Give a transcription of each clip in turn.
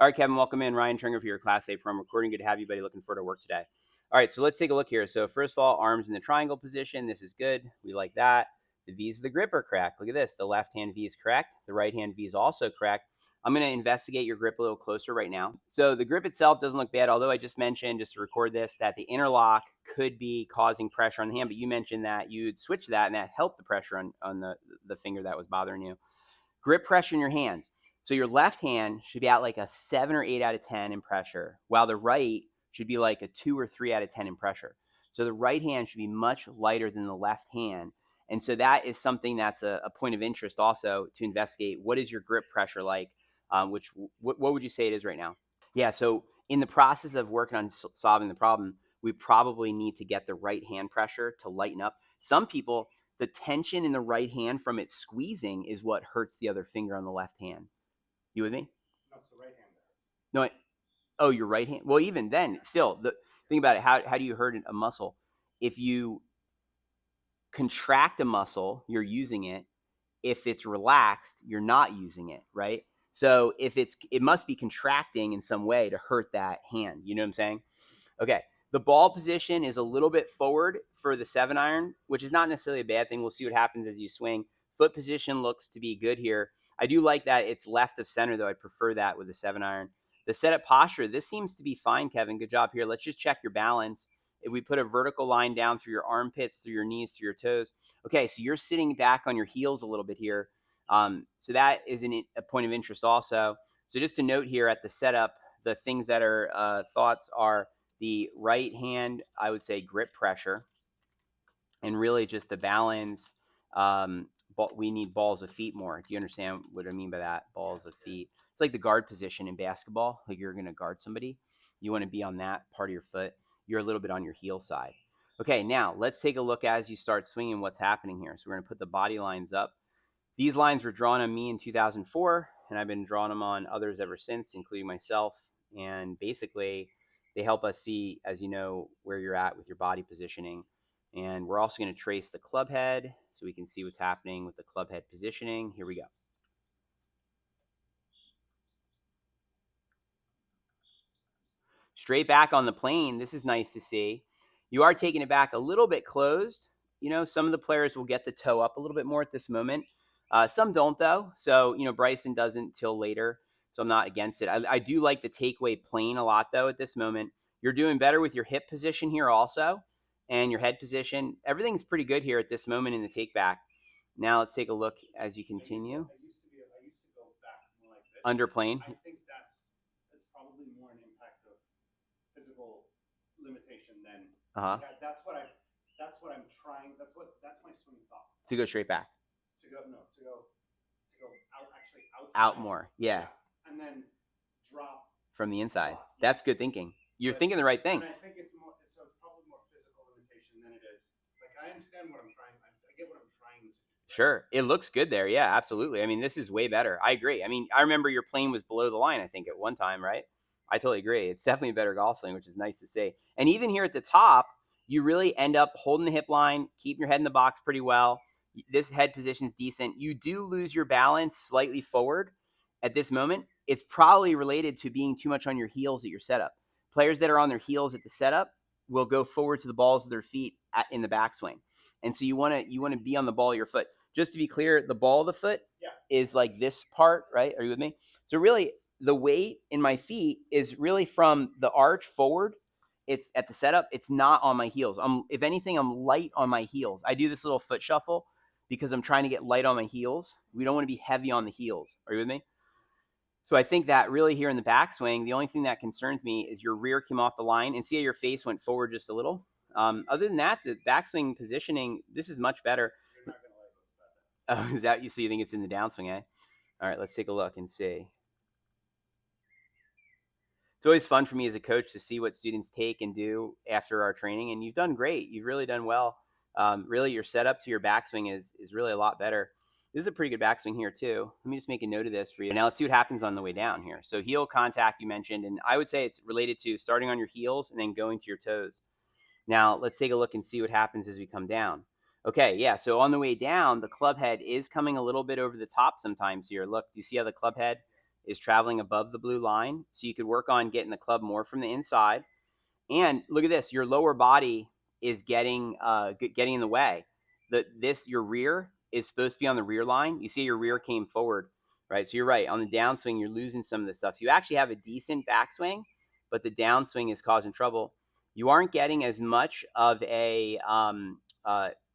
All right, Kevin, welcome in. Ryan Tringer for your Class A Pro recording. Good to have you, buddy. Looking forward to work today. All right, so let's take a look here. So first of all, arms in the triangle position. This is good. We like that. The V's of the grip are correct. Look at this. The left hand V is correct. The right hand V is also correct. I'm going to investigate your grip a little closer right now. So the grip itself doesn't look bad, although I just mentioned, just to record this, that the interlock could be causing pressure on the hand, but you mentioned that you'd switch that and that helped the pressure on the finger that was bothering you. Grip pressure in your hands. So your left hand should be at like a 7 or 8 out of 10 in pressure, while the right should be like a 2 or 3 out of 10 in pressure. So the right hand should be much lighter than the left hand. And so that is something that's a point of interest also to investigate. What is your grip pressure like? What would you say it is right now? Yeah, so in the process of working on solving the problem, we probably need to get the right hand pressure to lighten up. Some people, the tension in the right hand from it squeezing is what hurts the other finger on the left hand. You with me? No, it's the right hand that hurts. No, oh, your right hand. Well, even then, still, think about it. How do you hurt a muscle? If you contract a muscle, you're using it. If it's relaxed, you're not using it, right? So if it must be contracting in some way to hurt that hand. You know what I'm saying? Okay. The ball position is a little bit forward for the 7-iron, which is not necessarily a bad thing. We'll see what happens as you swing. Foot position looks to be good here. I do like that it's left of center, though. I prefer that with the 7-iron. The setup posture, this seems to be fine, Kevin. Good job here. Let's just check your balance. If we put a vertical line down through your armpits, through your knees, through your toes. Okay, so you're sitting back on your heels a little bit here. So that is a point of interest also. So just to note here at the setup, the things that are thoughts are the right hand, I would say grip pressure, and really just the balance. But we need balls of feet more. Do you understand what I mean by that? Balls of feet. It's like the guard position in basketball. Like you're going to guard somebody. You want to be on that part of your foot. You're a little bit on your heel side. Okay, now let's take a look as you start swinging what's happening here. So we're going to put the body lines up. These lines were drawn on me in 2004, and I've been drawing them on others ever since, including myself. And basically, they help us see, as you know, where you're at with your body positioning. And we're also going to trace the club head so we can see what's happening with the club head positioning. Here we go. Straight back on the plane. This is nice to see. You are taking it back a little bit closed. You know, some of the players will get the toe up a little bit more at this moment. Some don't, though. So, you know, Bryson doesn't till later. So I'm not against it. I do like the takeaway plane a lot, though, at this moment. You're doing better with your hip position here also and your head position. Everything's pretty good here at this moment in the take back. Now let's take a look as you continue. I used to go back more like this. Under plane. I think that's probably more an impact of physical limitation than that's what I'm trying. That's my swing thought. To go straight back. To go out actually outside. Out more. Yeah. And then drop from the inside. slot. That's good thinking. You're thinking the right thing. And I think it's probably more physical limitation than it is. Like I understand what I'm trying. I get what I'm trying to do. Sure. It looks good there. Yeah, absolutely. I mean, this is way better. I agree. I mean, I remember your plane was below the line, I think, at one time, right? I totally agree. It's definitely a better golf swing, which is nice to see. And even here at the top, you really end up holding the hip line, keeping your head in the box pretty well. This head position is decent. You do lose your balance slightly forward at this moment. It's probably related to being too much on your heels at your setup. Players that are on their heels at the setup will go forward to the balls of their feet in the backswing. And so you want to be on the ball of your foot. Just to be clear, the ball of the foot is like this part, right? Are you with me? So really, the weight in my feet is really from the arch forward. It's at the setup. It's not on my heels. If anything, I'm light on my heels. I do this little foot shuffle because I'm trying to get light on my heels. We don't want to be heavy on the heels. Are you with me? So I think that really here in the backswing, the only thing that concerns me is your rear came off the line, and see how your face went forward just a little. Other than that, the backswing positioning, this is much better. You're not gonna like those. Oh, is that you? So you think it's in the downswing, eh? All right, let's take a look and see. It's always fun for me as a coach to see what students take and do after our training, and you've done great. You've really done well. Really, your setup to your backswing is really a lot better. This is a pretty good backswing here too. Let me just make a note of this for you. Now let's see what happens on the way down here. So heel contact you mentioned, and I would say it's related to starting on your heels and then going to your toes. Now let's take a look and see what happens as we come down. Okay, yeah, so on the way down, the club head is coming a little bit over the top sometimes here. Look, do you see how the club head is traveling above the blue line. So you could work on getting the club more from the inside. And look at this, your lower body is getting in the way. Your rear is supposed to be on the rear line. You see your rear came forward, right? So you're right. On the downswing, you're losing some of this stuff. So you actually have a decent backswing, but the downswing is causing trouble. You aren't getting as much of a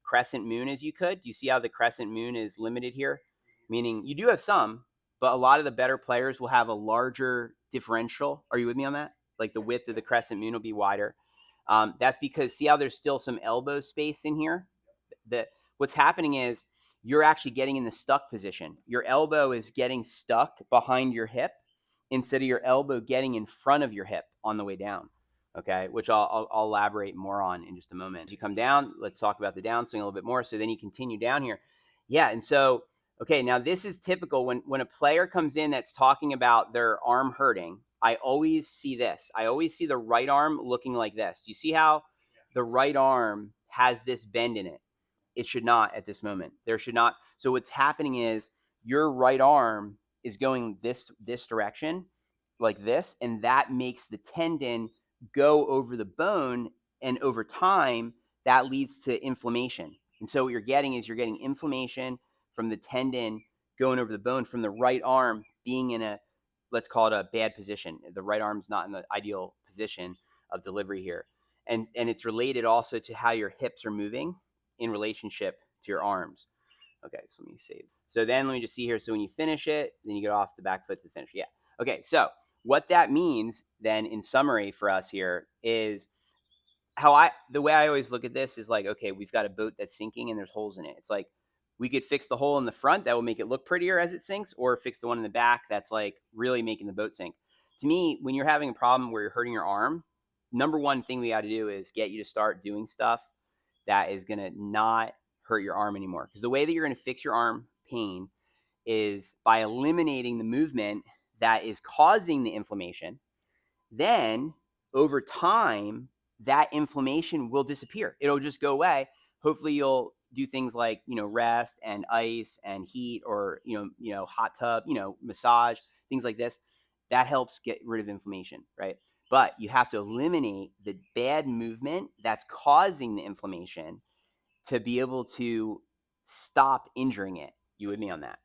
crescent moon as you could. You see how the crescent moon is limited here? Meaning you do have some, but a lot of the better players will have a larger differential. Are you with me on that? Like the width of the crescent moon will be wider. That's because see how there's still some elbow space in here? That what's happening is you're actually getting in the stuck position. Your elbow is getting stuck behind your hip instead of your elbow getting in front of your hip on the way down. Okay, which I'll elaborate more on in just a moment. As you come down, let's talk about the downswing a little bit more. So then you continue down here. Yeah, and so, okay, now this is typical when a player comes in that's talking about their arm hurting. I always see this. I always see the right arm looking like this. You see how the right arm has this bend in it? It should not at this moment. There should not. So what's happening is your right arm is going this direction, like this, and that makes the tendon go over the bone, and over time that leads to inflammation. And so what you're getting is you're getting inflammation from the tendon going over the bone from the right arm being in a, let's call it a bad position. The right arm's not in the ideal position of delivery here. And it's related also to how your hips are moving in relationship to your arms. Okay, so let me save. So then let me just see here. So when you finish it, then you get off the back foot to finish. Yeah. Okay, so what that means then in summary for us here is the way I always look at this is like, okay, we've got a boat that's sinking and there's holes in it. It's like we could fix the hole in the front that will make it look prettier as it sinks, or fix the one in the back that's like really making the boat sink. To me, when you're having a problem where you're hurting your arm, number one thing we got to do is get you to start doing stuff that is going to not hurt your arm anymore. Because the way that you're going to fix your arm pain is by eliminating the movement that is causing the inflammation. Then over time, that inflammation will disappear. It'll just go away. Hopefully you'll do things like, rest and ice and heat, or, hot tub, massage, things like this. That helps get rid of inflammation, right? But you have to eliminate the bad movement that's causing the inflammation to be able to stop injuring it. You with me on that?